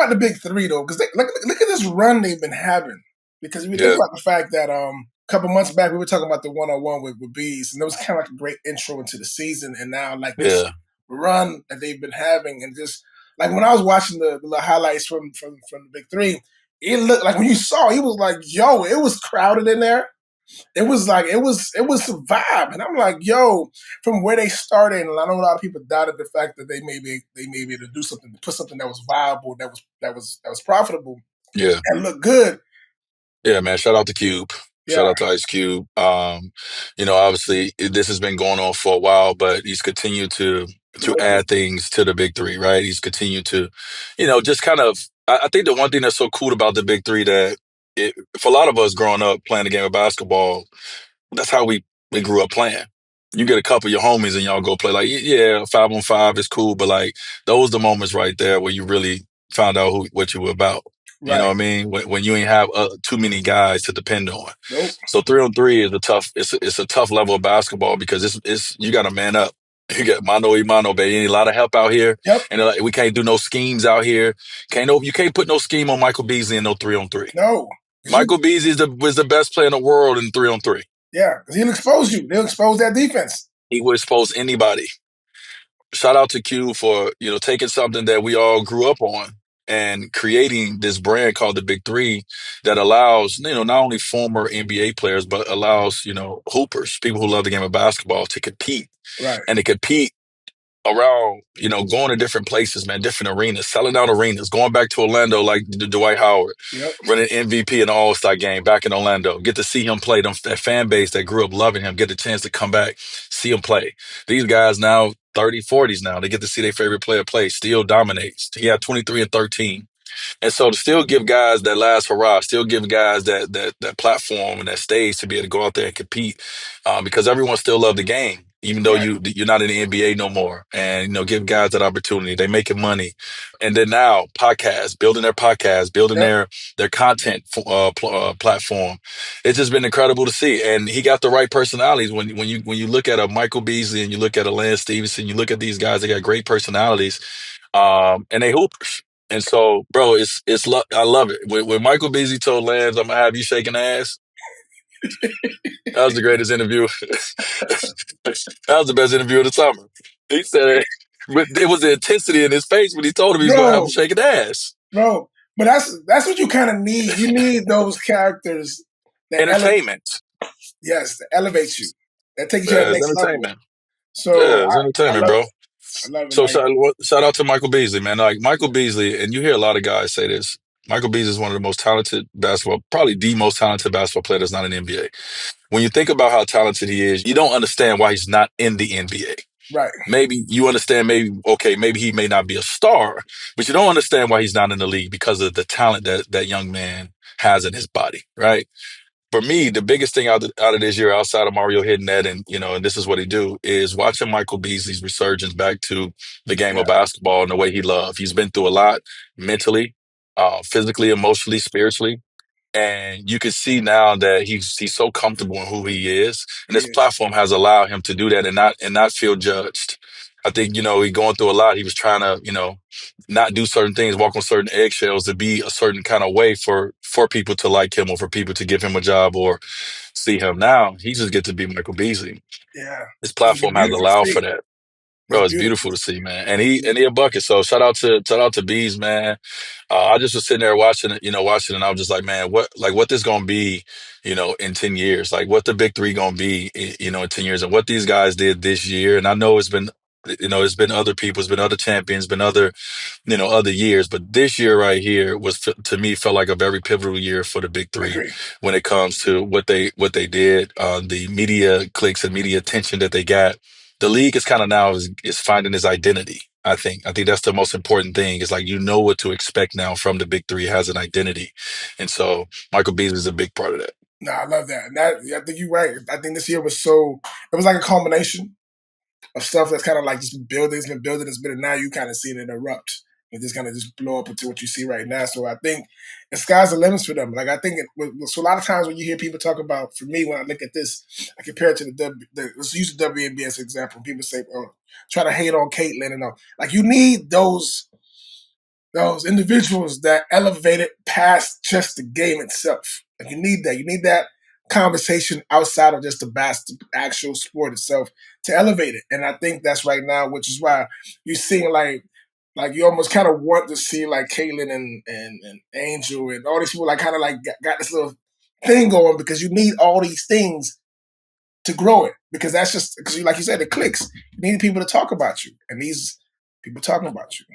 about the big three though, because look at this run they've been having. Because if you think Yeah. about the fact that a couple months back we were talking about the one-on-one with Bees, and it was kind of like a great intro into the season. And now like this Yeah. run that they've been having, and just like when I was watching the highlights from the big three, it looked like when you saw, he was like, "Yo, it was crowded in there." It was like it was a vibe, and I'm like, yo, from where they started, and I know a lot of people doubted the fact that they may be able to do something, put something that was viable, that was profitable, Yeah. and look good. Yeah, man. Shout out to Cube. Shout Yeah, out to Ice Cube. Obviously this has been going on for a while, but he's continued to yeah, add things to the big three, right? He's continued to, just kind of. I think the one thing that's so cool about the big three that for a lot of us growing up playing the game of basketball, that's how we grew up playing. You get a couple of your homies and y'all go play. Like, yeah, 5-on-5 is cool, but like those the moments right there where you really found out what you were about. You know right. what I mean? When you ain't have too many guys to depend on. Nope. So 3-on-3 is a tough. It's a tough level of basketball because it's you got to man up. You got mano y mano, baby. You need a lot of help out here, Yep. and we can't do no schemes out here. You can't put no scheme on Michael Beasley in no 3-on-3. No. 'Cause Michael Beasley was the best player in the world in 3-on-3. yeah, because he'll expose you. They'll expose that defense. He would expose anybody. Shout out to Q for taking something that we all grew up on and creating this brand called the Big Three that allows not only former NBA players but allows hoopers, people who love the game of basketball, to compete Right. and to compete around, going to different places, man, different arenas, selling out arenas, going back to Orlando like Dwight Howard, Yep. running MVP in the All-Star game back in Orlando. Get to see him play. That fan base that grew up loving him, get the chance to come back, see him play. These guys now 30, 40s now, they get to see their favorite player play, still dominates. He had 23 and 13. And so to still give guys that last hurrah, still give guys that platform and that stage to be able to go out there and compete, because everyone still love the game, even though Right. you're not in the NBA no more. And give guys that opportunity. They making money, and then now podcasts, building Yep. their content platform. It's just been incredible to see, and he got the right personalities. When you look at a Michael Beasley and you look at a Lance Stevenson, you look at these guys. They got great personalities, and they hoopers. And so, bro, I love it. When Michael Beasley told Lance, "I'm gonna have you shaking ass," that was the greatest interview. That was the best interview of the summer. He said it, but it was the intensity in his face when he told him he was gonna have him Bro, shaking ass. bro. But that's what you kind of need. You need those characters that Entertainment. yes, that elevates you, that takes you to Yeah, the it's next level. entertainment. So Yeah, it's I entertainment, love bro. it. I love it. So Like shout out to Michael Beasley, man. Like Michael Beasley, and you hear a lot of guys say this. Michael Beasley is one of the most talented basketball, probably the most talented basketball player that's not in the NBA. When you think about how talented he is, you don't understand why he's not in the NBA. right. Maybe you understand, maybe he may not be a star, but you don't understand why he's not in the league because of the talent that young man has in his body, right? For me, the biggest thing out of this year, outside of Mario hitting that, and this is what he do, is watching Michael Beasley's resurgence back to the game Yeah. of basketball and the way he loved. He's been through a lot mentally, physically, emotionally, spiritually, and you can see now that he's so comfortable in who he is, and this Yes. platform has allowed him to do that and not feel judged. I think he's going through a lot. He was trying to not do certain things, walk on certain eggshells to be a certain kind of way for people to like him or for people to give him a job or see him. Now he just get to be Michael Beasley. Yeah. This It's platform has beautiful to allowed for see. that. It's Bro, it's beautiful. beautiful to see, man. And he a bucket. So shout out to Bees, man. I just was sitting there watching it, watching, and I was just like, man, what this gonna be, in 10 years? Like, what the big three gonna be, in 10 years, and what these guys did this year. And I know it's been other people, it's been other champions, been other years, but this year right here to me felt like a very pivotal year for the big I three agree. when it comes to what they did, the media clicks and media attention that they got. The league is kind of now is finding its identity. I think that's the most important thing. It's like what to expect now from the big three has an identity, and so Michael Beasley is a big part of that. No, I love that. And I think you're right. I think this year it was like a culmination of stuff that's kind of like just been building, and now you kind of seeing it erupt and just kind of just blow up into what you see right now. So I think the sky's the limits for them. Like I think so a lot of times when you hear people talk about, for me, when I look at this, I compare it to let's use the WNBA as an example. People say, oh, try to hate on Caitlyn and all. Like you need those those individuals that elevated past just the game itself. Like you need that. You need that conversation outside of just the actual sport itself to elevate it. And I think that's right now, which is why you're seeing like you almost kind of want to see like Caitlyn and Angel and all these people like kind of like got this little thing going because you need all these things to grow it because that's just because like you said it clicks. You need people to talk about you and these people talking about you.